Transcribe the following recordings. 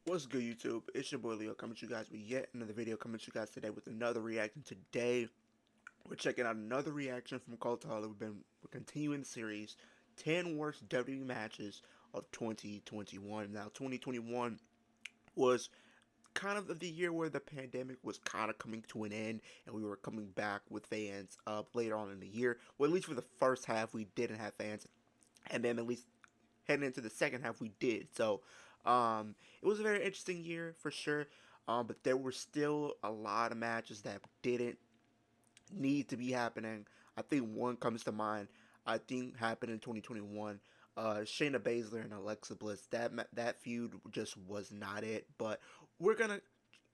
What's good, YouTube? It's your boy Leo coming to you guys with yet another video, coming to you guys today with another reaction. Today we're checking out another reaction from Cultaholic. We're continuing the series 10 worst WWE matches of 2021. Now 2021 was kind of the year where the pandemic was kind of coming to an end, and we were coming back with fans later on in the year. Well, at least for the first half we didn't have fans, and then at least heading into the second half we did. So it was a very interesting year for sure, but there were still a lot of matches that didn't need to be happening. I think one comes to mind, I think happened in 2021, Shaina Baszler and Alexa Bliss. That feud just was not it, but we're gonna,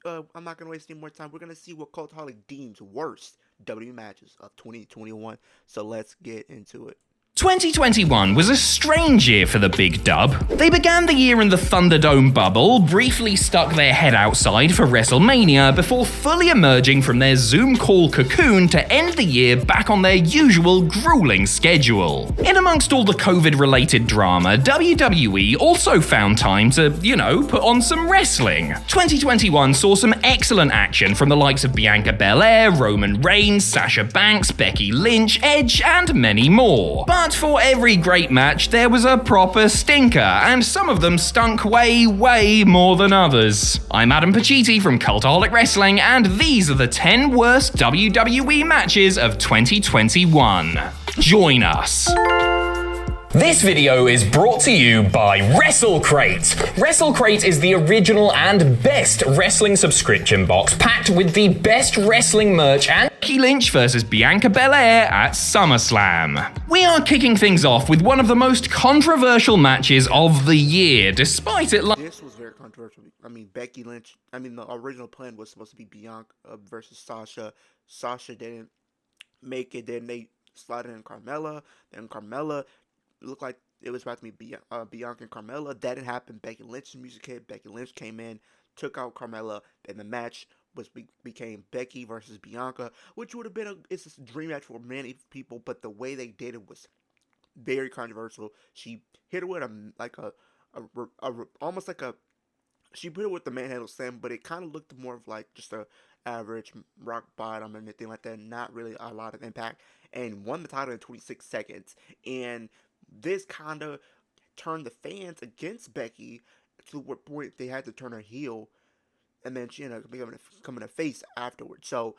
I'm not gonna waste any more time. We're gonna see what Cultaholic deems worst WWE matches of 2021, so let's get into it. 2021 was a strange year for the Big Dub. They began the year in the Thunderdome bubble, briefly stuck their head outside for WrestleMania before fully emerging from their Zoom call cocoon to end the year back on their usual grueling schedule. In amongst all the COVID-related drama, WWE also found time to, put on some wrestling. 2021 saw some excellent action from the likes of Bianca Belair, Roman Reigns, Sasha Banks, Becky Lynch, Edge, and many more. But for every great match, there was a proper stinker, and some of them stunk way more than others. I'm Adam Pacitti from Cultaholic Wrestling, and these are the 10 worst WWE matches of 2021. Join us. This video is brought to you by WrestleCrate. WrestleCrate is the original and best wrestling subscription box, packed with the best wrestling merch and Becky Lynch versus Bianca Belair at SummerSlam. We are kicking things off with one of the most controversial matches of the year, despite it This was very controversial. I mean, Becky Lynch, the original plan was supposed to be Bianca versus Sasha. Sasha didn't make it, then they slotted in Carmella, then Carmella looked like it was about to be Bianca and Carmella. That didn't happen. Becky Lynch's music hit. Becky Lynch came in, took out Carmella, and the match became Becky versus Bianca, which would have been it's a dream match for many people. But the way they did it was very controversial. She hit her with almost like a she put it with the manhandle slam, but it kind of looked more of like just a average rock bottom and anything like that. Not really a lot of impact, and won the title in 26 seconds. And this kind of turned the fans against Becky to what point they had to turn her heel, and then she ended up becoming a face afterwards. So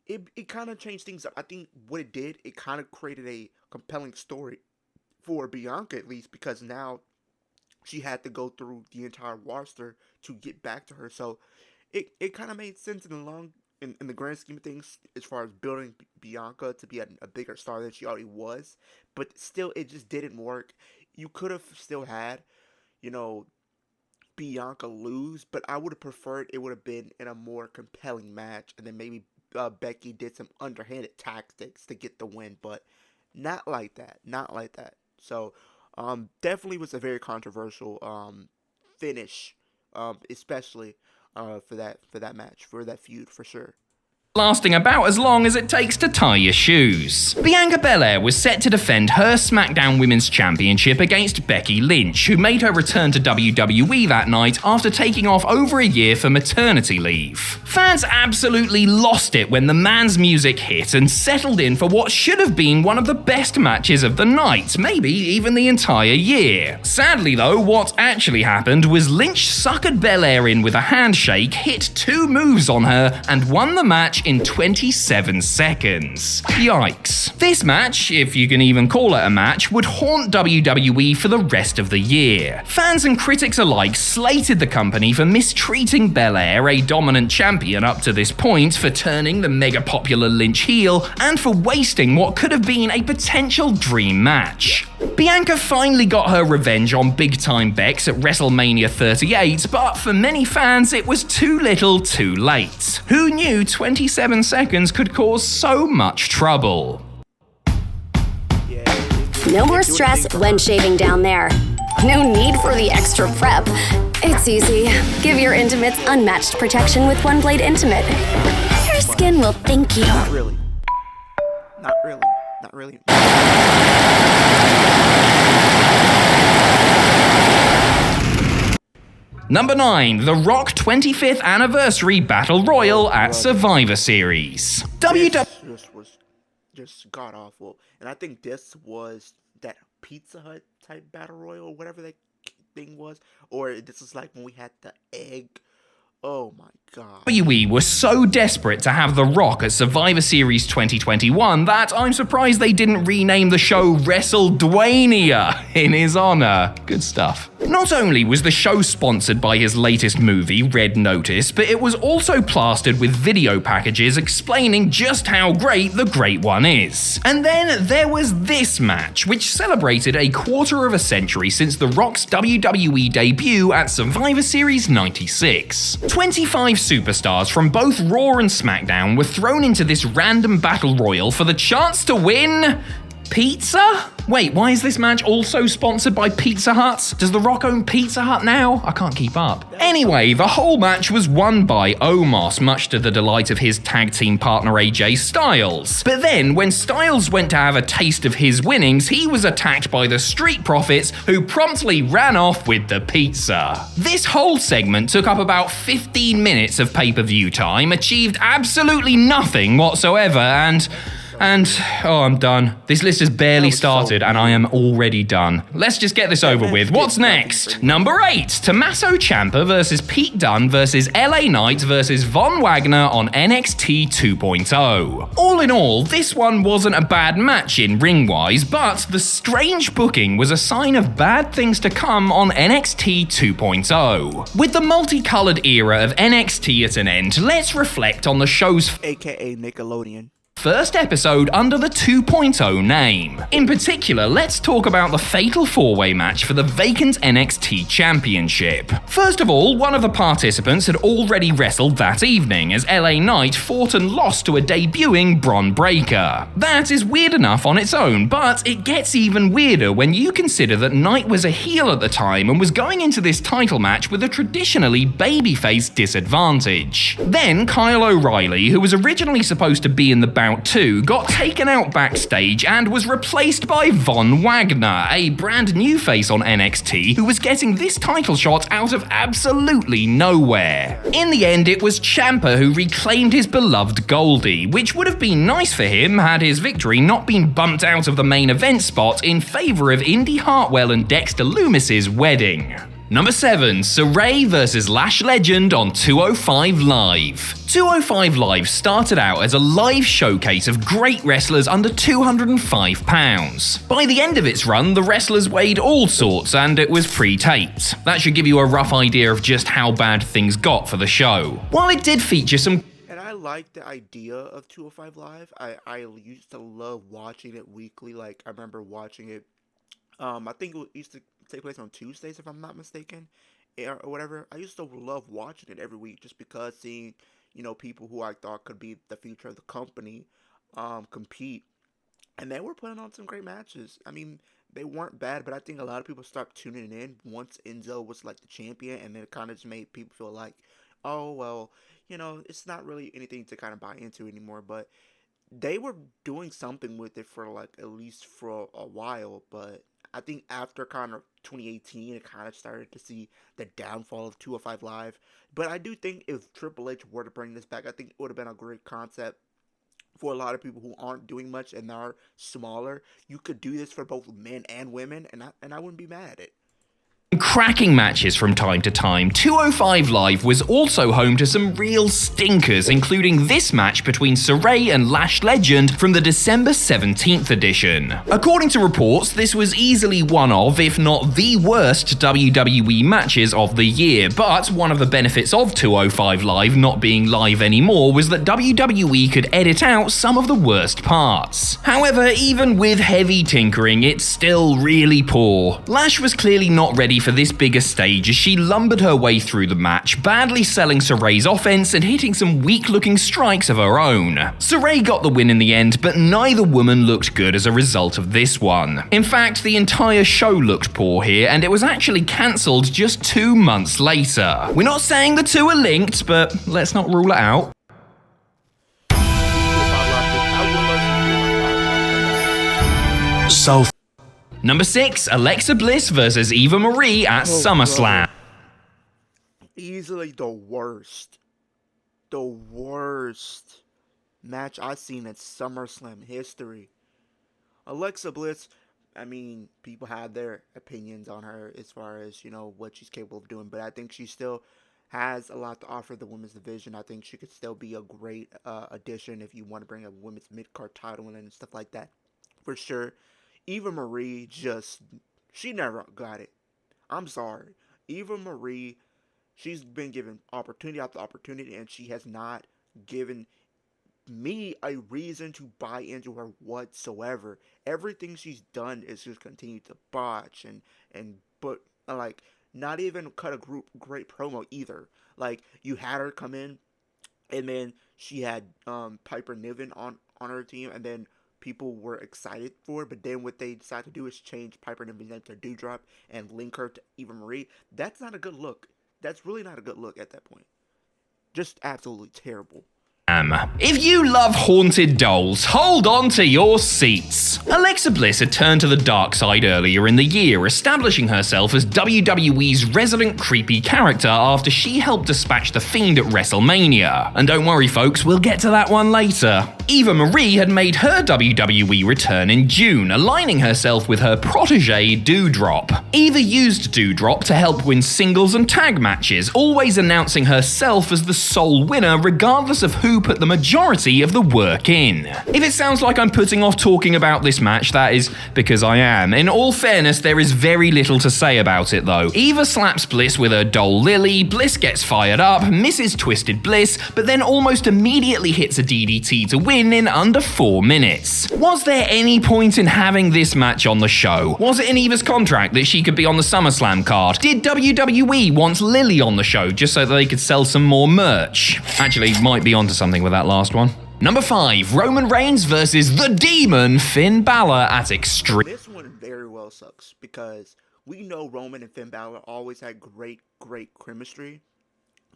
it kind of changed things up. I think what it did, it kind of created a compelling story for Bianca, at least, because now she had to go through the entire roster to get back to her. So it kind of made sense in the grand scheme of things, as far as building Bianca to be a bigger star than she already was. But still, it just didn't work. You could have still had, Bianca lose, but I would have preferred it would have been in a more compelling match, and then maybe Becky did some underhanded tactics to get the win, but not like that. So definitely was a very controversial finish, especially for that match, for that feud, for sure. Lasting about as long as it takes to tie your shoes. Bianca Belair was set to defend her SmackDown Women's Championship against Becky Lynch, who made her return to WWE that night after taking off over a year for maternity leave. Fans absolutely lost it when the man's music hit and settled in for what should have been one of the best matches of the night, maybe even the entire year. Sadly though, what actually happened was Lynch suckered Belair in with a handshake, hit 2 moves on her, and won the match in 27 seconds. Yikes. This match, if you can even call it a match, would haunt WWE for the rest of the year. Fans and critics alike slated the company for mistreating Belair, a dominant champion up to this point, for turning the mega popular Lynch heel, and for wasting what could have been a potential dream match. Bianca finally got her revenge on big-time Bex at WrestleMania 38, but for many fans it was too little too late. Who knew 27 seconds could cause so much trouble? No more stress when shaving down there. No need for the extra prep. It's easy. Give your intimates unmatched protection with One Blade Intimate. Your skin will thank you. Not really. Not really. Number 9, The Rock 25th Anniversary Battle Royal at Survivor Series. This was just god awful, and I think this was that Pizza Hut type Battle Royal, whatever that thing was, or this is like when we had the egg. Oh my god. WWE were so desperate to have The Rock at Survivor Series 2021 that I'm surprised they didn't rename the show WrestleDwania in his honor. Good stuff. Not only was the show sponsored by his latest movie, Red Notice, but it was also plastered with video packages explaining just how great the Great One is. And then there was this match, which celebrated a quarter of a century since The Rock's WWE debut at Survivor Series 96. 25 superstars from both Raw and SmackDown were thrown into this random battle royal for the chance to win pizza? Wait, why is this match also sponsored by Pizza Hut? Does The Rock own Pizza Hut now? I can't keep up. Anyway, the whole match was won by Omos, much to the delight of his tag team partner AJ Styles. But then, when Styles went to have a taste of his winnings, he was attacked by the Street Profits, who promptly ran off with the pizza. This whole segment took up about 15 minutes of pay-per-view time, achieved absolutely nothing whatsoever, and oh, I'm done. This list has barely started and I am already done. Let's just get this over with. What's next? Number 8, Tomaso Ciampa versus Pete Dunne versus LA Knight versus Von Wagner on NXT 2.0. All in all, this one wasn't a bad match in ring-wise, but the strange booking was a sign of bad things to come on NXT 2.0. With the multicolored era of NXT at an end, let's reflect on the show's aka Nickelodeon first episode under the 2.0 name. In particular, let's talk about the fatal four-way match for the vacant NXT Championship. First of all, one of the participants had already wrestled that evening, as LA Knight fought and lost to a debuting Bron Breakker. That is weird enough on its own, but it gets even weirder when you consider that Knight was a heel at the time and was going into this title match with a traditionally babyface disadvantage. Then Kyle O'Reilly, who was originally supposed to be in the Bout 2, got taken out backstage and was replaced by Von Wagner, a brand new face on NXT who was getting this title shot out of absolutely nowhere. In the end, it was Ciampa who reclaimed his beloved Goldie, which would have been nice for him had his victory not been bumped out of the main event spot in favor of Indy Hartwell and Dexter Loomis's wedding. Number 7, Sarray vs Lash Legend on 205 Live. 205 Live started out as a live showcase of great wrestlers under 205 pounds. By the end of its run, the wrestlers weighed all sorts and it was pre-taped. That should give you a rough idea of just how bad things got for the show. While it did feature some I like the idea of 205 Live. I used to love watching it weekly. Like, I remember watching it. I think it used to take place on Tuesdays, if I'm not mistaken, or whatever. I used to love watching it every week just because seeing, people who I thought could be the future of the company compete. And they were putting on some great matches. I mean, they weren't bad, but I think a lot of people stopped tuning in once Enzo was like the champion, and then it kind of just made people feel like, oh, well, it's not really anything to kind of buy into anymore. But they were doing something with it for like at least for a while, but I think after kind of 2018, it kind of started to see the downfall of 205 Live. But I do think if Triple H were to bring this back, I think it would have been a great concept for a lot of people who aren't doing much and are smaller. You could do this for both men and women, and I wouldn't be mad at it. Cracking matches from time to time, 205 Live was also home to some real stinkers, including this match between Sarray and Lash Legend from the December 17th edition. According to reports, this was easily one of, if not the worst WWE matches of the year, but one of the benefits of 205 Live not being live anymore was that WWE could edit out some of the worst parts. However, even with heavy tinkering, it's still really poor. Lash was clearly not ready for this bigger stage as she lumbered her way through the match, badly selling Sarray's offense and hitting some weak-looking strikes of her own. Sarray got the win in the end, but neither woman looked good as a result of this one. In fact, the entire show looked poor here, and it was actually cancelled just 2 months later. We're not saying the two are linked, but let's not rule it out. Number 6, Alexa Bliss versus Eva Marie at SummerSlam. easily the worst match I've seen in SummerSlam history. Alexa Bliss, I mean, people have their opinions on her as far as, you know, what she's capable of doing, but I think she still has a lot to offer the women's division. I think she could still be a great addition if you want to bring a women's mid-card title in and stuff like that, for sure. Eva Marie she never got it. I'm sorry. Eva Marie, she's been given opportunity after opportunity, and she has not given me a reason to buy into her whatsoever. Everything she's done is just continue to botch but like not even cut a great promo either. Like, you had her come in, and then she had Piper Niven on her team, and then people were excited for it, but then what they decided to do is change Piper Niven's name to Doudrop and link her to Eva Marie. That's not a good look. That's really not a good look at that point. Just absolutely terrible. If you love haunted dolls, hold on to your seats. Alexa Bliss had turned to the dark side earlier in the year, establishing herself as WWE's resident creepy character after she helped dispatch The Fiend at WrestleMania. And don't worry folks, we'll get to that one later. Eva Marie had made her WWE return in June, aligning herself with her protege Doudrop. Eva used Doudrop to help win singles and tag matches, always announcing herself as the sole winner regardless of who put the majority of the work in. If it sounds like I'm putting off talking about this match, that is because I am. In all fairness, there is very little to say about it though. Eva slaps Bliss with her doll Lily, Bliss gets fired up, misses Twisted Bliss, but then almost immediately hits a DDT to win in under 4 minutes. Was there any point in having this match on the show? Was it in Eva's contract that she could be on the SummerSlam card? Did WWE want Lily on the show just so that they could sell some more merch? Actually, might be onto something with that last one. Number 5, Roman Reigns versus the Demon Finn Balor at Extreme. This one very well sucks because we know Roman and Finn Balor always had great chemistry.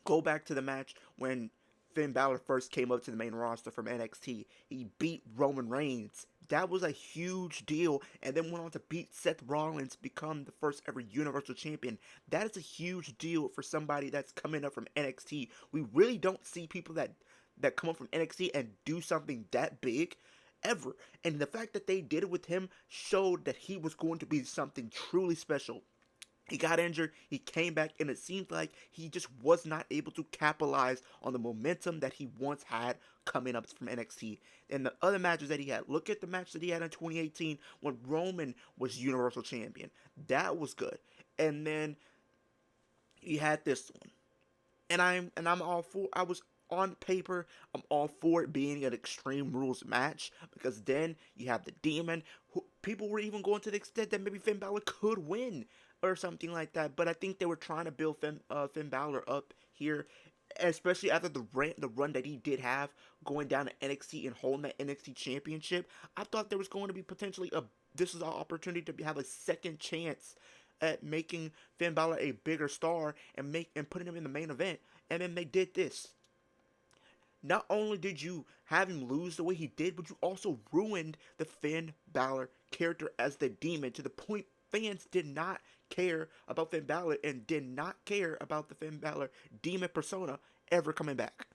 Go back to the match when Finn Balor first came up to the main roster from NXT. He beat Roman Reigns. That was a huge deal, and then went on to beat Seth Rollins, become the first ever Universal Champion. That is a huge deal for somebody that's coming up from NXT. We really don't see people that come up from NXT and do something that big ever. And the fact that they did it with him showed that he was going to be something truly special. He got injured, he came back, and it seemed like he just was not able to capitalize on the momentum that he once had coming up from NXT. And the other matches that he had, look at the match that he had in 2018 when Roman was Universal Champion. That was good. And then he had this one. And I'm all for, I was on paper, I'm all for it being an Extreme Rules match, because then you have the Demon, who people were even going to the extent that maybe Finn Balor could win or something like that. But I think they were trying to build Finn Balor up here, especially after the run that he did have going down to NXT and holding that NXT championship. I thought there was going to be potentially this is an opportunity to have a second chance at making Finn Balor a bigger star and putting him in the main event. And then they did this. Not only did you have him lose the way he did, but you also ruined the Finn Balor character as the Demon, to the point fans did not care about Finn Balor and did not care about the Finn Balor Demon persona ever coming back.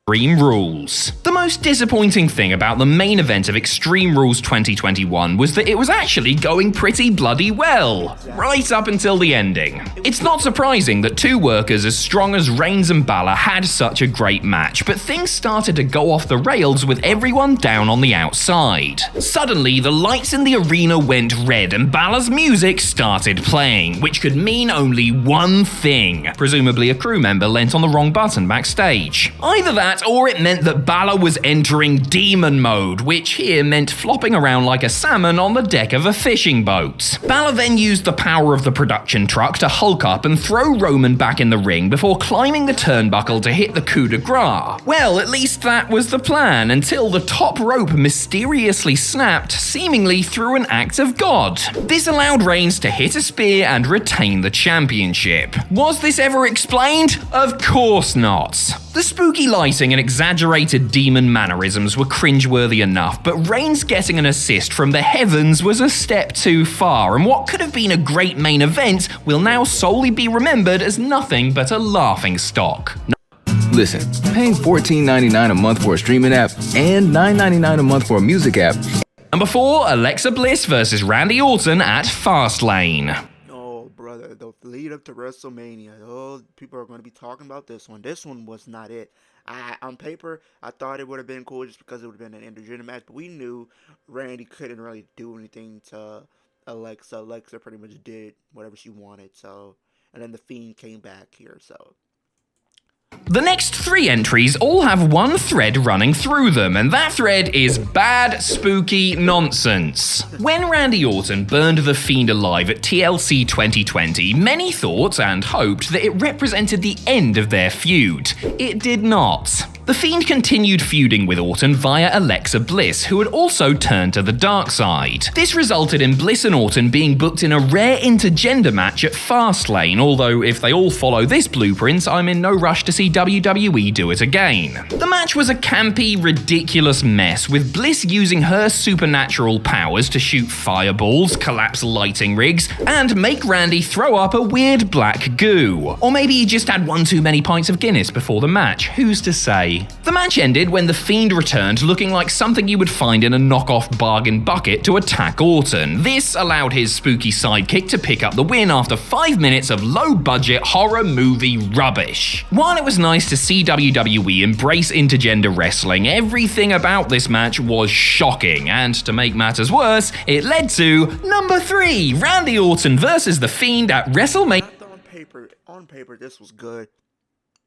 Extreme Rules. The most disappointing thing about the main event of Extreme Rules 2021 was that it was actually going pretty bloody well, right up until the ending. It's not surprising that two workers as strong as Reigns and Balor had such a great match, but things started to go off the rails with everyone down on the outside. Suddenly, the lights in the arena went red and Balor's music started playing, which could mean only one thing. Presumably a crew member leant on the wrong button backstage. Either that, or it meant that Balor was entering demon mode, which here meant flopping around like a salmon on the deck of a fishing boat. Balor then used the power of the production truck to hulk up and throw Roman back in the ring before climbing the turnbuckle to hit the coup de grace. Well, at least that was the plan, until the top rope mysteriously snapped, seemingly through an act of God. This allowed Reigns to hit a spear and retain the championship. Was this ever explained? Of course not. The spooky lighting and exaggerated demon mannerisms were cringeworthy enough, but Reigns getting an assist from the heavens was a step too far, and what could have been a great main event will now solely be remembered as nothing but a laughingstock. Listen, paying $14.99 a month for a streaming app and $9.99 a month for a music app. Number 4, Alexa Bliss versus Randy Orton at Fastlane. Oh, brother, the lead up to WrestleMania. Oh, people are going to be talking about this one. This one was not it. On paper, I thought it would have been cool just because it would have been an intergender match, but we knew Randy couldn't really do anything to Alexa. Alexa pretty much did whatever she wanted, so. And then The Fiend came back here, so. The next 3 entries all have one thread running through them, and that thread is bad, spooky nonsense. When Randy Orton burned The Fiend alive at TLC 2020, many thought and hoped that it represented the end of their feud. It did not. The Fiend continued feuding with Orton via Alexa Bliss, who had also turned to the dark side. This resulted in Bliss and Orton being booked in a rare intergender match at Fastlane, although if they all follow this blueprint, I'm in no rush to see WWE do it again. The match was a campy, ridiculous mess, with Bliss using her supernatural powers to shoot fireballs, collapse lighting rigs, and make Randy throw up a weird black goo. Or maybe he just had one too many pints of Guinness before the match, who's to say? The match ended when The Fiend returned looking like something you would find in a knockoff bargain bucket to attack Orton. This allowed his spooky sidekick to pick up the win after 5 minutes of low-budget horror movie rubbish. While it was nice to see WWE embrace intergender wrestling, everything about this match was shocking, and to make matters worse, it led to number 3, Randy Orton versus The Fiend at WrestleMania. On paper, this was good.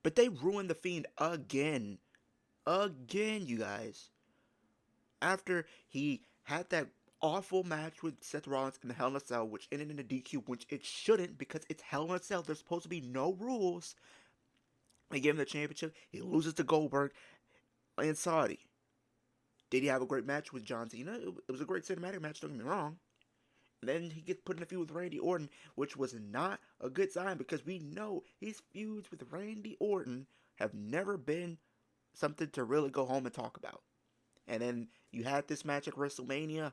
But they ruined The Fiend again. Again, you guys. After he had that awful match with Seth Rollins in the Hell in a Cell, which ended in a DQ, which it shouldn't because it's Hell in a Cell. There's supposed to be no rules. They gave him the championship. He loses to Goldberg in Saudi. Did he have a great match with John Cena? It was a great cinematic match, don't get me wrong. And then he gets put in a feud with Randy Orton, which was not a good sign because we know his feuds with Randy Orton have never been something to really go home and talk about. And then you had this match at WrestleMania,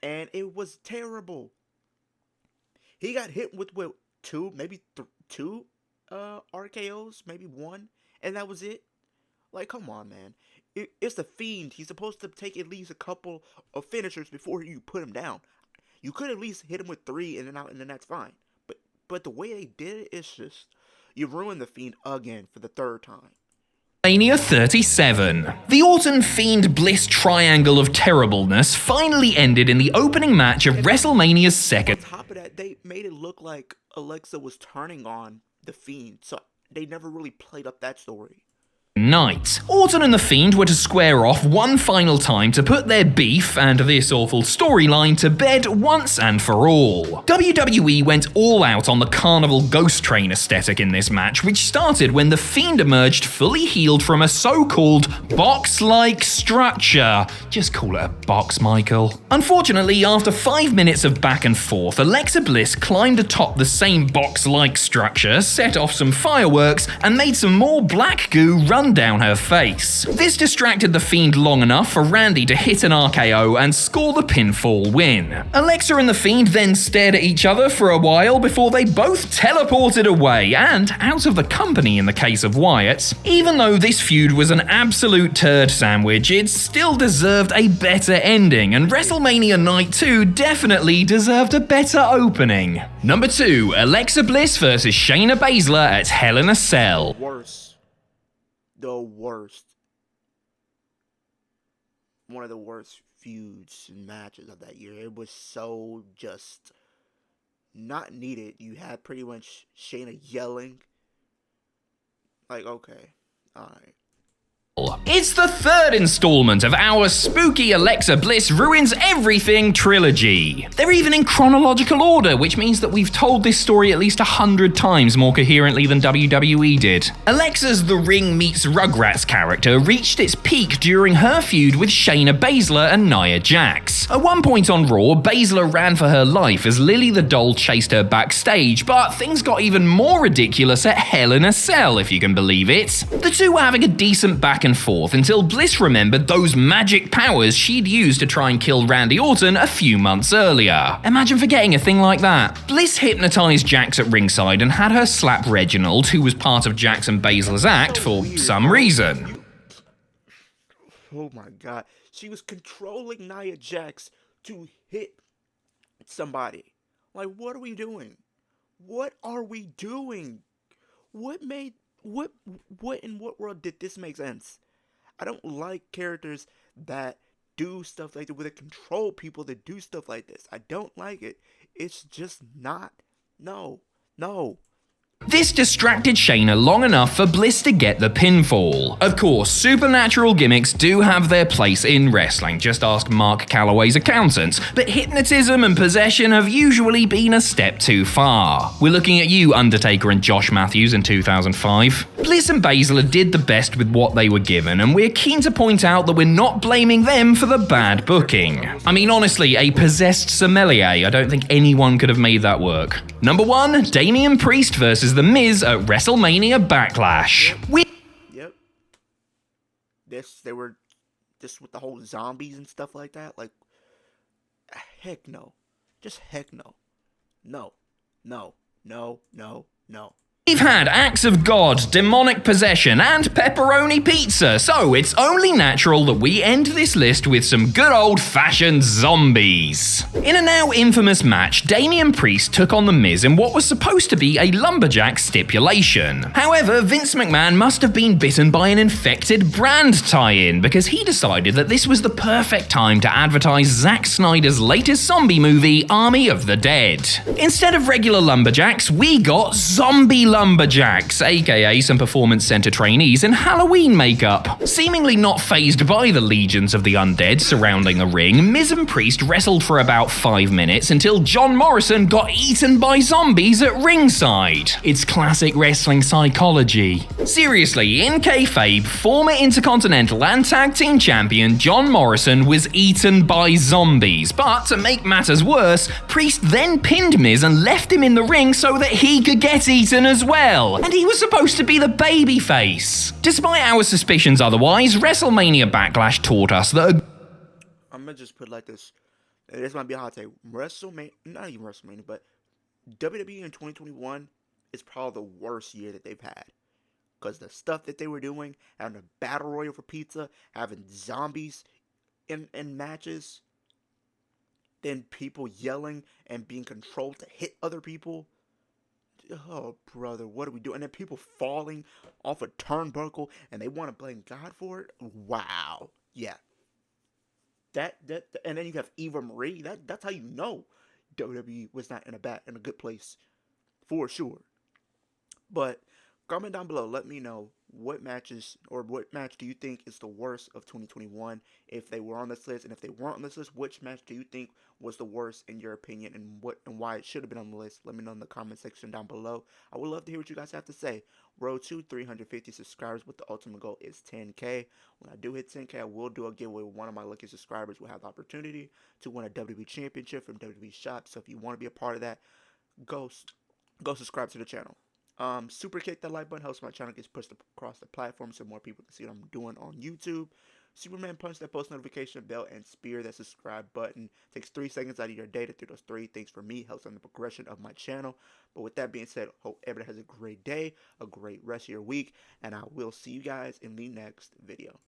and it was terrible. He got hit with what, two RKOs, maybe one, and that was it. Like, come on, man. It's The Fiend. He's supposed to take at least a couple of finishers before you put him down. You could at least hit him with 3 and then that's fine. But the way they did it, it's just, you ruined The Fiend again for the 3rd time. WrestleMania 37. The Orton Fiend Bliss triangle of terribleness finally ended in the opening match of WrestleMania's 2nd. On top of that, they made it look like Alexa was turning on The Fiend, so they never really played up that story. Night. Orton and The Fiend were to square off one final time to put their beef and this awful storyline to bed once and for all. WWE went all out on the Carnival Ghost Train aesthetic in this match, which started when The Fiend emerged fully healed from a so-called box-like structure. Just call it a box, Michael. Unfortunately, after 5 minutes of back and forth, Alexa Bliss climbed atop the same box-like structure, set off some fireworks, and made some more black goo run down her face. This distracted The Fiend long enough for Randy to hit an RKO and score the pinfall win. Alexa and The Fiend then stared at each other for a while before they both teleported away and out of the company in the case of Wyatt. Even though this feud was an absolute turd sandwich, it still deserved a better ending, and WrestleMania Night 2 definitely deserved a better opening. Number 2, Alexa Bliss versus Shaina Baszler at Hell in a Cell. The worst. One of the worst feuds and matches of that year. It was so just not needed. You had pretty much Shaina yelling. Like, okay. Alright. It's the third installment of our spooky Alexa Bliss Ruins Everything trilogy. They're even in chronological order, which means that we've told this story at least 100 times more coherently than WWE did. Alexa's The Ring Meets Rugrats character reached its peak during her feud with Shayna Baszler and Nia Jax. At one point on Raw, Baszler ran for her life as Lily the Doll chased her backstage, but things got even more ridiculous at Hell in a Cell, if you can believe it. The two were having a decent back and forth until Bliss remembered those magic powers she'd used to try and kill Randy Orton a few months earlier. Imagine forgetting a thing like that. Bliss hypnotized Jax at ringside and had her slap Reginald, who was part of Jax and Baszler's act, for some reason. Oh my god. She was controlling Nia Jax to hit somebody. Like, what are we doing? What are we doing? What in what world did this make sense? I don't like characters that do stuff like that, where they control people that do stuff like this. I don't like it. It's just not. No. This distracted Shayna long enough for Bliss to get the pinfall. Of course, supernatural gimmicks do have their place in wrestling, just ask Mark Calloway's accountant, but hypnotism and possession have usually been a step too far. We're looking at you, Undertaker and Josh Matthews in 2005. Bliss and Baszler did the best with what they were given, and we're keen to point out that we're not blaming them for the bad booking. I mean, honestly, a possessed sommelier, I don't think anyone could have made that work. Number 1, Damien Priest versus The Miz at WrestleMania Backlash. Yep. They were just with the whole zombies and stuff like that. Like, heck no. Just heck no. No. We've had acts of God, demonic possession, and pepperoni pizza, so it's only natural that we end this list with some good old-fashioned zombies. In a now infamous match, Damien Priest took on The Miz in what was supposed to be a lumberjack stipulation. However, Vince McMahon must have been bitten by an infected brand tie-in, because he decided that this was the perfect time to advertise Zack Snyder's latest zombie movie, Army of the Dead. Instead of regular lumberjacks, we got zombie lumberjacks, aka some performance center trainees in Halloween makeup. Seemingly not fazed by the legions of the undead surrounding the ring, Miz and Priest wrestled for about 5 minutes until John Morrison got eaten by zombies at ringside. It's classic wrestling psychology. Seriously, in kayfabe, former Intercontinental and Tag Team Champion John Morrison was eaten by zombies, but to make matters worse, Priest then pinned Miz and left him in the ring so that he could get eaten as well, and he was supposed to be the babyface. Despite our suspicions otherwise, WrestleMania Backlash taught us that I'm gonna just put it like this. This might be a hot take. WrestleMania, not even WrestleMania, but WWE in 2021 is probably the worst year that they've had. Because the stuff that they were doing, having a battle royal for pizza, having zombies in matches, then people yelling and being controlled to hit other people. Oh, brother, what are we doing? And then people falling off a turnbuckle and they want to blame God for it? Wow. Yeah. That and then you have Eva Marie. That's how you know WWE was not in a good place. For sure. But comment down below. Let me know what match do you think is the worst of 2021 if they were on this list, and if they weren't on this list, which match do you think was the worst in your opinion, and why it should have been on the list? Let me know in the comment section down below. I would love to hear what you guys have to say. Road to 350 subscribers, but the ultimate goal is 10K. When I do hit 10K, I will do a giveaway. One of my lucky subscribers will have the opportunity to win a WWE championship from WWE Shop. So if you want to be a part of that, go subscribe to the channel. Super kick that like button, helps my channel gets pushed across the platform so more people can see what I'm doing on YouTube. Superman punch, that post notification bell, and spear that subscribe button. Takes 3 seconds out of your day to do those 3 things for me. Helps on the progression of my channel. But with that being said, hope everybody has a great day, a great rest of your week, and I will see you guys in the next video.